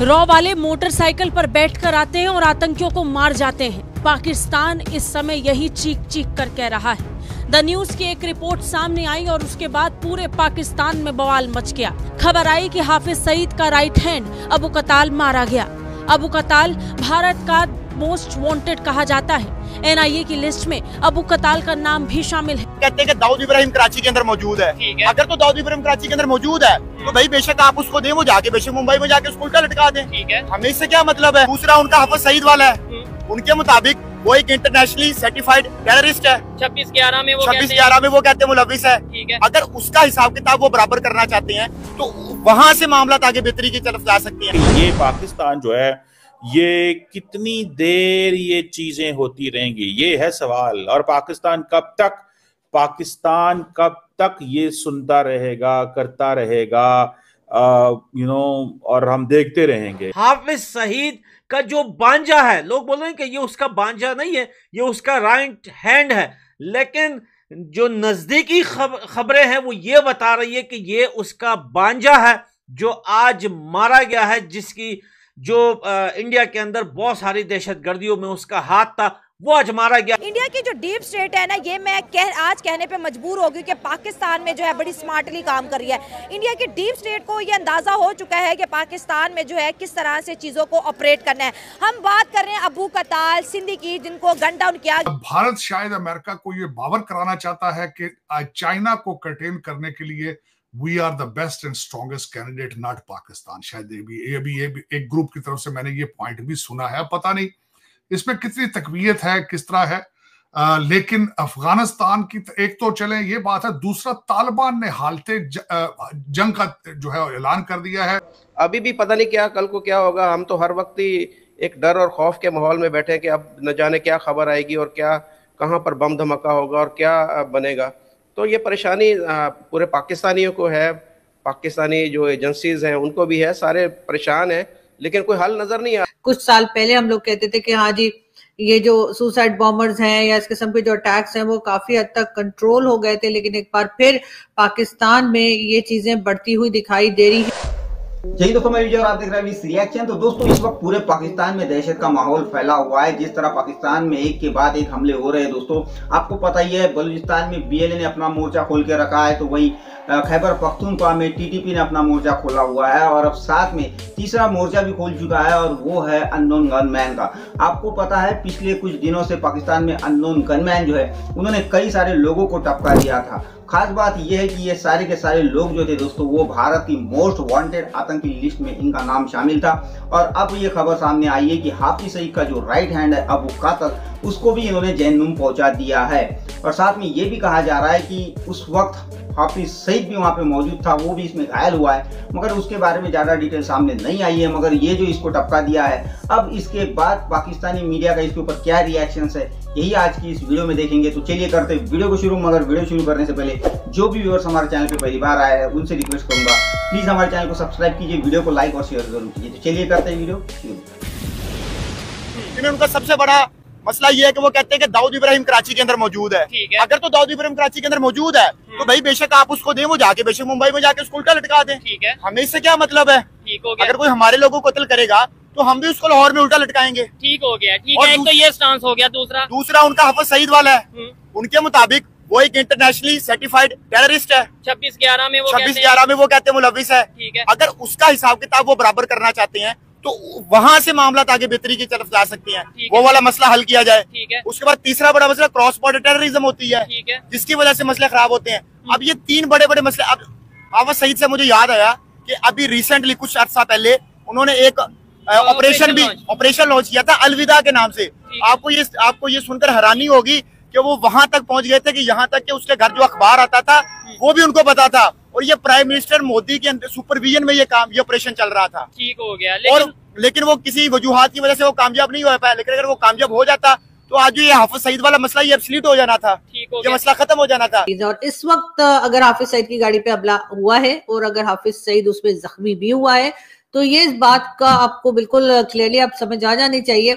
Raw वाले motorcycle पर बैठकर आते हैं और आतंकियों को मार जाते हैं। पाकिस्तान इस समय यही चीख चीख कर कह रहा है। द न्यूज की एक रिपोर्ट सामने आई और उसके बाद पूरे पाकिस्तान में बवाल मच गया। खबर आई कि हाफिज सईद का राइट हैंड अबू कताल मारा गया। अबू कताल भारत का मोस्ट वांटेड कहा जाता है। एनआईए की लिस्ट में अबू कताल का नाम भी शामिल है। कहते हैं कि दाऊद इब्राहिम कराची के अंदर मौजूद है। अगर तो दाऊद इब्राहिम कराची के अंदर मौजूद है तो भाई बेशक आप उसको दें, वो जाके बेशक मुंबई में जाके उसको उल्टा लटका दें। हमें इससे क्या मतलब है। दूसरा उनका हाफिज सईद वाला है, उनके मुताबिक वो एक इंटरनेशनली सर्टिफाइड टेररिस्ट है। 26/11 में वो कहते हैं मुलविस है। अगर उसका हिसाब किताब वो बराबर करना चाहते हैं तो वहाँ से मामला आगे बेहतरी की तरफ जा सकती है। ये पाकिस्तान जो है ये कितनी देर ये चीजें होती रहेंगी, ये है सवाल। और पाकिस्तान कब तक ये सुनता रहेगा, करता रहेगा, और हम देखते रहेंगे। हाफिज सईद का जो बांजा है, लोग बोल रहे हैं कि ये उसका बांजा नहीं है, ये उसका राइट हैंड है, लेकिन जो नजदीकी खबरें हैं वो ये बता रही है कि ये उसका बांजा है जो आज मारा गया है, जिसकी जो इंडिया के अंदर बहुत सारी दहशतगर्दियों में उसका हाथ था, वो आज मारा गया। इंडिया की जो डीप स्टेट है ना, ये मैं आज कहने पे मजबूर हो गई कि पाकिस्तान में जो है बड़ी स्मार्टली काम कर रही है। इंडिया की डीप स्टेट को ये अंदाजा हो चुका है कि पाकिस्तान में जो है किस तरह से चीजों को ऑपरेट करना है। हम बात कर रहे हैं अबू कताल सिंधी की, जिनको गन डाउन किया। भारत शायद अमेरिका को ये बावर कराना चाहता है कि चाइना को कंटेन करने के लिए we are the best and strongest candidate, not Pakistan. शायद ये भी एक ग्रुप की तरफ से मैंने ये पॉइंट भी सुना है। पता नहीं इसमें कितनी तकवीयत है, किस तरह है, लेकिन अफगानिस्तान की एक तो चले ये बात है। दूसरा, तालिबान ने हालते जंग का जो है ऐलान कर दिया है। अभी भी पता नहीं क्या कल को क्या होगा। हम तो हर वक्त ही एक डर और खौफ के माहौल में बैठे कि अब न जाने क्या खबर आएगी और क्या कहाँ पर बम धमाका होगा और क्या बनेगा। तो ये परेशानी पूरे पाकिस्तानियों को है, पाकिस्तानी जो एजेंसीज हैं उनको भी है, सारे परेशान हैं, लेकिन कोई हल नजर नहीं आ। कुछ साल पहले हम लोग कहते थे कि हाँ जी ये जो सुसाइड बॉम्बर्स हैं या इस किस्म के जो अटैक्स हैं वो काफी हद तक कंट्रोल हो गए थे, लेकिन एक बार फिर पाकिस्तान में ये चीजें बढ़ती हुई दिखाई दे रही है। यही दोस्तों मैं विजय और आप देख रहे हैं इस रिएक्शन। तो दोस्तों इस वक्त पूरे पाकिस्तान में दहशत का माहौल फैला हुआ है। जिस तरह पाकिस्तान में एक के बाद एक हमले हो रहे हैं दोस्तों, आपको पता ही है बलूचिस्तान में बीएलए ने अपना मोर्चा खोल के रखा है, तो वही खैबर पख्तूनख्वा में टीटीपी ने अपना मोर्चा खोला हुआ है और अब साथ में तीसरा मोर्चा भी खोल चुका है और वो है अननोन गनमैन का। आपको पता है पिछले कुछ दिनों से पाकिस्तान में अननोन गनमैन जो है उन्होंने कई सारे लोगों को टपका दिया था। खास बात यह है कि ये सारे के सारे लोग जो थे दोस्तों वो भारत की मोस्ट वांटेड आतंकी लिस्ट में इनका नाम शामिल था। और अब ये खबर सामने आई है कि हाफिज सईद का जो राइट हैंड है अबू कताल, उसको भी इन्होंने जहन्नुम पहुंचा दिया है। और साथ में ये भी कहा जा रहा है कि उस वक्त हाफिज सईद भी वहां पे मौजूद था, वो भी इसमें घायल हुआ है, मगर उसके बारे में ज्यादा डिटेल सामने नहीं आई है। मगर ये जो इसको टपका दिया है, अब इसके बाद पाकिस्तानी मीडिया का इसके ऊपर क्या रिएक्शन है यही आज की इस वीडियो में देखेंगे। तो चलिए करते वीडियो को शुरू। मगर वीडियो शुरू करने से पहले जो भी व्यूअर्स हमारे चैनल पे पहली बार आए हैं उनसे रिक्वेस्ट करूंगा प्लीज हमारे चैनल को सब्सक्राइब कीजिए, वीडियो को लाइक और शेयर जरूर कीजिए। तो चलिए करते हैं वीडियो शुरू। उनका सबसे बड़ा मसला ये है कि वो कहते हैं कि दाऊद इब्राहिम कराची के अंदर मौजूद है। अगर तो दाऊद इब्राहिम कराची के अंदर मौजूद है तो भाई बेशक आप उसको दें, वो जाके बेशक मुंबई में जाके उसको उल्टा लटका दें। हमें इससे क्या मतलब है। अगर कोई हमारे लोगों को कत्ल करेगा तो हम भी उसको लाहौर में उल्टा लटकाएंगे। ठीक हो गया, ठीक है। एक तो ये स्टांस हो गया। दूसरा उनका हाफिज सईद वाला है, उनके मुताबिक वो एक इंटरनेशनली सर्टिफाइड टेररिस्ट है। 26/11 में वो कहते हैं मुलविस है। अगर उसका हिसाब किताब वो बराबर करना चाहते हैं तो वहां से मामला आगे बेहतरी की तरफ जा सकते हैं। वो वाला मसला हल किया जाए। उसके बाद तीसरा बड़ा मसला क्रॉस बॉर्डर टेररिज्म होती है, जिसकी वजह से मसले खराब होते हैं। अब ये तीन बड़े बड़े मसले। अब हाफिज सईद से मुझे याद आया कि अभी रिसेंटली कुछ अर्सा पहले उन्होंने एक ऑपरेशन लॉन्च किया था अलविदा के नाम से। आपको ये सुनकर हैरानी होगी कि वो वहां तक पहुंच गए थे कि यहाँ तक कि उसके घर जो अखबार आता था वो भी उनको पता था, और ये प्राइम मिनिस्टर मोदी के सुपरविजन में ये ऑपरेशन चल रहा था। ठीक हो गया, लेकिन वो किसी वजूहात की वजह से वो कामयाब नहीं हो पाया। लेकिन अगर वो कामयाब हो जाता तो आज ये हाफिज सईद वाला मसला ये एब्सोल्यूट हो जाना था, ये मसला खत्म हो जाना था। और इस वक्त अगर हाफिज सईद की गाड़ी पे हमला हुआ है और अगर हाफिज सईद उसमें जख्मी भी हुआ है तो ये इस बात का आपको बिल्कुल क्लियरली आप समझ आ जानी चाहिए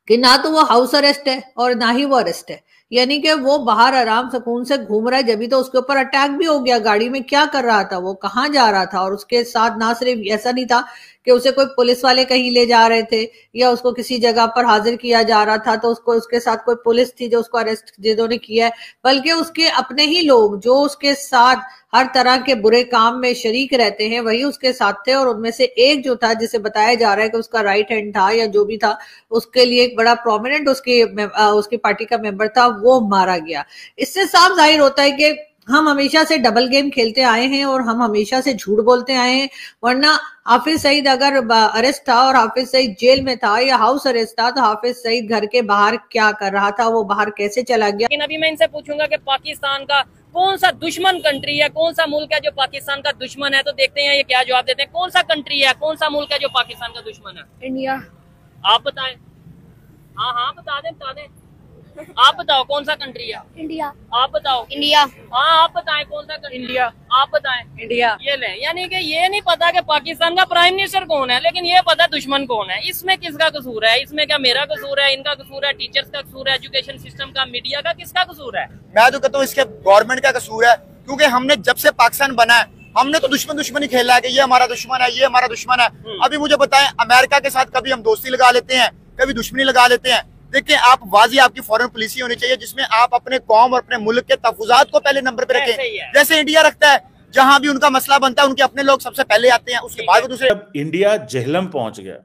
कि ना तो वो हाउस अरेस्ट है और ना ही वो अरेस्ट है। यानी कि वो बाहर आराम सुकून से घूम रहा है, जब भी तो उसके ऊपर अटैक भी हो गया। गाड़ी में क्या कर रहा था, वो कहाँ जा रहा था, और उसके साथ ना सिर्फ ऐसा नहीं था कि उसे कोई पुलिस वाले कहीं ले जा रहे थे या उसको किसी जगह पर हाजिर किया जा रहा था तो उसको उसके साथ कोई पुलिस थी जो उसको अरेस्ट जिन्होंने किया है, बल्कि उसके अपने ही लोग जो उसके साथ हर तरह के बुरे काम में शरीक रहते हैं वही उसके साथ थे। और उनमें से एक जो था जिसे बताया जा रहा है कि उसका राइट हैंड था या जो भी था, उसके लिए एक बड़ा प्रोमिनेंट उसकी पार्टी का मेंबर था, वो मारा गया। इससे साफ जाहिर होता है कि हम हमेशा से डबल गेम खेलते आए हैं और हम हमेशा से झूठ बोलते आए हैं। वरना हाफिज सईद अगर अरेस्ट था और हाफिज सईद जेल में था या हाउस अरेस्ट था तो हाफिज सईद घर के बाहर क्या कर रहा था, वो बाहर कैसे चला गया। लेकिन अभी मैं इनसे पूछूंगा कि पाकिस्तान का कौन सा दुश्मन कंट्री है, कौन सा मुल्क है जो पाकिस्तान का दुश्मन है, तो देखते हैं ये क्या जवाब देते हैं। कौन सा कंट्री है, कौन सा मुल्क है जो पाकिस्तान का दुश्मन है? इंडिया। आप बताएं। हाँ बता दें। आप बताओ कौन सा कंट्री है? इंडिया। आप बताओ। इंडिया। हाँ आप बताएं कौन सा कंट्री? इंडिया। आप बताएं। इंडिया। ये ले, यानी कि ये नहीं पता कि पाकिस्तान का प्राइम मिनिस्टर कौन है, लेकिन ये पता दुश्मन कौन है। इसमें किसका कसूर है? इसमें क्या मेरा कसूर है, इनका कसूर है, टीचर्स का कसूर है, एजुकेशन सिस्टम का, मीडिया का, किसका कसूर है? मैं तो कहता हूँ इसके गवर्नमेंट का कसूर है, क्योंकि हमने जब से पाकिस्तान बना है हमने तो दुश्मनी खेला है कि ये हमारा दुश्मन है, ये हमारा दुश्मन है। अभी मुझे बताएं, अमेरिका के साथ कभी हम दोस्ती लगा लेते हैं, कभी दुश्मनी लगा लेते हैं। देखिए आप वाजी आपकी फॉरेन पॉलिसी होनी चाहिए जिसमें आप अपने कौम और अपने मुल्क के तहफुजात को पहले नंबर पे रखें, जैसे इंडिया रखता है। जहां भी उनका मसला बनता है उनके अपने लोग सबसे पहले आते हैं, उसके बाद दूसरे। जब इंडिया जहलम पहुंच गया,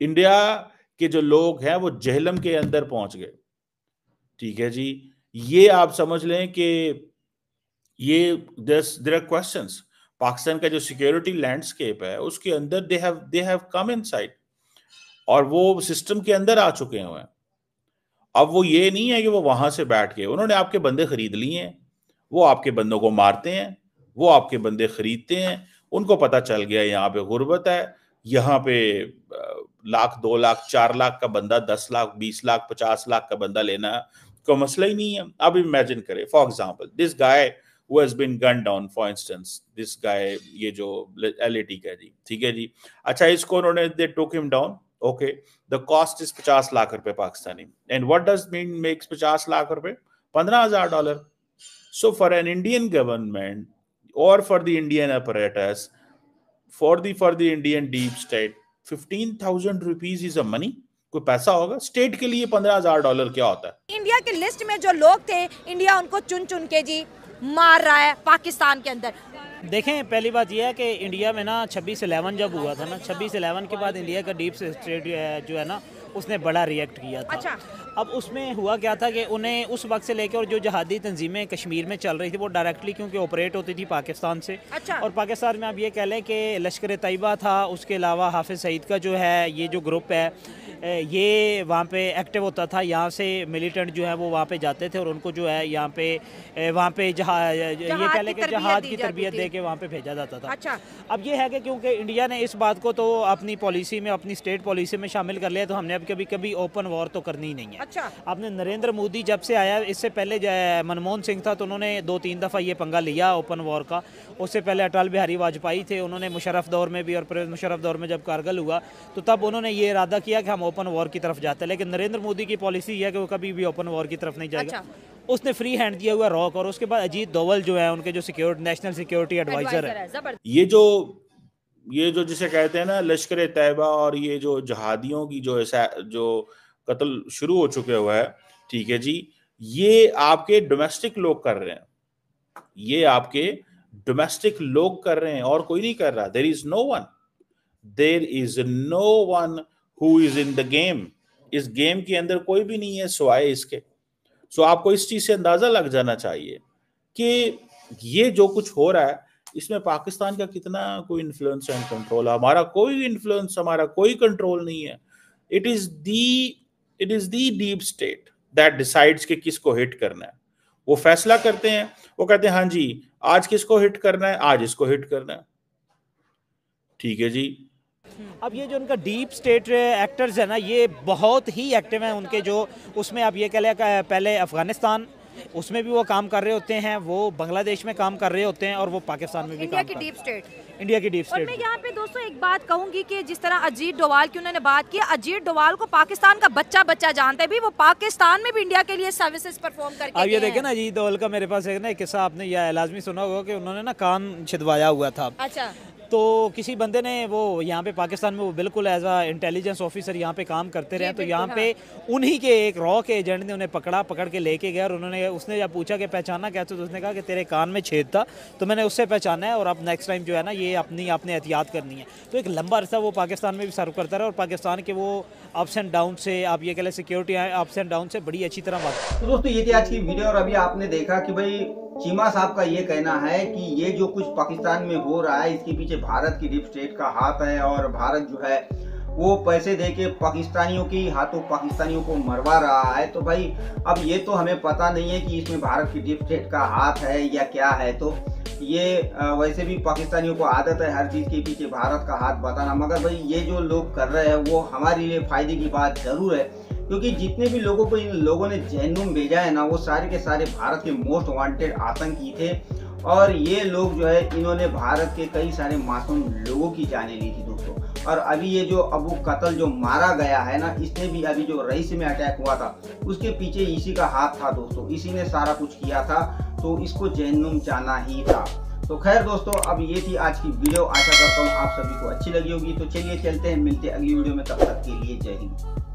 इंडिया के जो लोग हैं वो जहलम के अंदर पहुंच गए, ठीक है जी। ये आप समझ लें कि ये देयर आर क्वेश्चंस। पाकिस्तान का जो सिक्योरिटी लैंडस्केप है उसके अंदर दे हैव कम इनसाइड और वो सिस्टम के अंदर आ चुके हैं। अब वो ये नहीं है कि वो वहां से बैठ के, उन्होंने आपके बंदे खरीद लिए हैं, वो आपके बंदों को मारते हैं, वो आपके बंदे खरीदते हैं। उनको पता चल गया यहाँ पे गुर्बत है, यहाँ पे 1 लाख 2 लाख 4 लाख का बंदा 10 लाख 20 लाख 50 लाख का बंदा लेना कोई मसला ही नहीं है। अब इमेजिन करें, for example this guy who has been gunned down, for instance, this guy, ये जो LAT का जी, ठीक है जी। अच्छा, इसको उन्होंने they took him down, okay, the cost is 50 lakh रुपए Pakistani, and what does mean makes 50 lakh रुपए? $15,000। So for an Indian government or for the Indian apparatus, for the Indian deep state, 15,000 rupees is a money। कोई पैसा होगा? State के लिए $15,000 क्या होता है? इंडिया की लिस्ट में जो लोग थे, इंडिया उनको चुन चुन के जी मार रहा है पाकिस्तान के अंदर। देखें, पहली बात यह है कि इंडिया में ना 26/11 जब हुआ था ना, 26/11 के बाद इंडिया का डीप स्टेट जो है ना उसने बड़ा रिएक्ट किया था। अच्छा। अब उसमें हुआ क्या था कि उन्हें उस वक्त से लेकर जो जहादी तंजीमें कश्मीर में चल रही थी वो डायरेक्टली क्योंकि ऑपरेट होती थी पाकिस्तान से। अच्छा। और पाकिस्तान में आप ये कह लें कि लश्कर तैयबा था, उसके अलावा हाफिज सईद का जो है ये जो ग्रुप है ये वहाँ पे एक्टिव होता था। यहाँ से मिलिटेंट जो है वो वहाँ पे जाते थे और उनको जो है यहाँ पे वहाँ पे ये कह लें कि जहाद की तरबियत दे के वहाँ पे भेजा जाता था। अच्छा। अब ये है कि क्योंकि इंडिया ने इस बात को तो अपनी पॉलिसी में, अपनी स्टेट पॉलिसी में शामिल कर लिया, तो हमने अब कभी ओपन वॉर तो करनी ही नहीं है। अच्छा। आपने नरेंद्र मोदी जब से आया, इससे पहले मनमोहन सिंह था तो उन्होंने 2-3 दफ़ा ये पंगा लिया ओपन वॉर का। उससे पहले अटल बिहारी वाजपेयी थे, उन्होंने मुशर्रफ दौर में भी, और परवेज़ मुशर्रफ दौर में जब कारगिल हुआ तो तब उन्होंने ये इरादा किया कि हम ओपन वॉर की तरफ जाते हैं। लेकिन नरेंद्र मोदी की पॉलिसी है कि वो कभी भी ओपन वॉर की तरफ नहीं जाएगा। उसने फ्री हैंड दिया हुआ रॉक। और उसके बाद अजीत डोवल जो है उनके जो नेशनल सिक्योरिटी एडवाइजर है, ये जो जिसे कहते हैं ना लश्कर तैयबा, और ये जो जहादियों की जो कत्ल शुरू हो चुके हुआ है, ठीक है जी, ये आपके डोमेस्टिक लोग कर रहे हैं, ये आपके डोमेस्टिक लोग कर रहे हैं और कोई नहीं कर रहा। There is no one who is in the game. इस गेम के अंदर कोई भी नहीं है सिवाय इसके। सो आपको इस चीज से अंदाजा लग जाना चाहिए कि ये जो कुछ हो रहा है इसमें पाकिस्तान का कितना कोई इन्फ्लुएंस एंड कंट्रोल है। हमारा कोई इन्फ्लुएंस, हमारा कोई कंट्रोल नहीं है। It is the deep state that decides कि किसको हिट करना है। वो फैसला करते हैं, वो कहते हैं हाँ जी आज किसको हिट करना है, आज इसको हिट करना है, ठीक है जी। अब ये जो उनका डीप स्टेट एक्टर्स है ना, ये बहुत ही एक्टिव हैं उनके जो उसमें आप ये कह लें पहले अफगानिस्तान उसमें भी वो काम कर रहे होते हैं, वो बांग्लादेश में काम कर रहे होते हैं और वो पाकिस्तान में भी इंडिया काम की कर डीप स्टेट। इंडिया की डीप स्टेट। और मैं यहाँ पे दोस्तों एक बात कहूंगी कि जिस तरह अजीत डोवाल की उन्होंने बात की, अजीत डोवाल को पाकिस्तान का बच्चा जानता है भी, वो पाकिस्तान में भी इंडिया के लिए सर्विसेज परफॉर्म करके। अब ये देखे ना अजीत डोवाल का मेरे पास एक ना किस्सा आपने यह लाजमी सुना होगा कि उन्होंने ना कान छिदवाया हुआ था। अच्छा। तो किसी बंदे ने वो यहाँ पे पाकिस्तान में वो बिल्कुल एज अ इंटेलिजेंस ऑफिसर यहाँ पे काम करते रहे, तो यहाँ पे उन्हीं के एक रॉ के एजेंट ने उन्हें पकड़ के लेके गया, और उसने जब पूछा कि पहचाना कैसे, तो उसने कहा कि तेरे कान में छेद था, तो मैंने उससे पहचाना है, और अब नेक्स्ट टाइम जो है ना ये आपने एहतियात करनी है। तो एक लंबा अरसा वो पाकिस्तान में भी सर्व करता रहा, और पाकिस्तान के वो अप्स एंड डाउन से, आप ये कह लें सिक्योरिटी अप्स एंड डाउन से बड़ी अच्छी तरह बात। तो दोस्तों ये थी आज की वीडियो, और अभी आपने देखा कि भाई चीमा साहब का ये कहना है कि ये जो कुछ पाकिस्तान में हो रहा है इसके पीछे भारत की डीप स्टेट का हाथ है, और भारत जो है वो पैसे देके पाकिस्तानियों के हाथों पाकिस्तानियों को मरवा रहा है। तो भाई अब ये तो हमें पता नहीं है कि इसमें भारत की डीप स्टेट का हाथ है या क्या है। तो ये वैसे भी पाकिस्तानियों को आदत है हर चीज़ के पीछे भारत का हाथ बताना, मगर भाई ये जो लोग कर रहे हैं वो हमारे लिए फायदे की बात जरूर है, क्योंकि जितने भी लोगों को इन लोगों ने जहन्नुम भेजा है ना वो सारे के सारे भारत के मोस्ट वांटेड आतंकी थे, और ये लोग जो है इन्होंने भारत के कई सारे मासूम लोगों की जानें ली थी दोस्तों। और अभी ये जो अबू कत्ल जो मारा गया है ना, इसने भी अभी जो रईस में अटैक हुआ था उसके पीछे इसी का हाथ था दोस्तों, इसी ने सारा कुछ किया था, तो इसको जहन्नुम जाना ही था। तो खैर दोस्तों अब ये थी आज की वीडियो, आशा करता हूँ आप सभी को अच्छी लगी होगी। तो चलिए चलते हैं, मिलते हैं अगली वीडियो में, तब तक के लिए जय हिंद।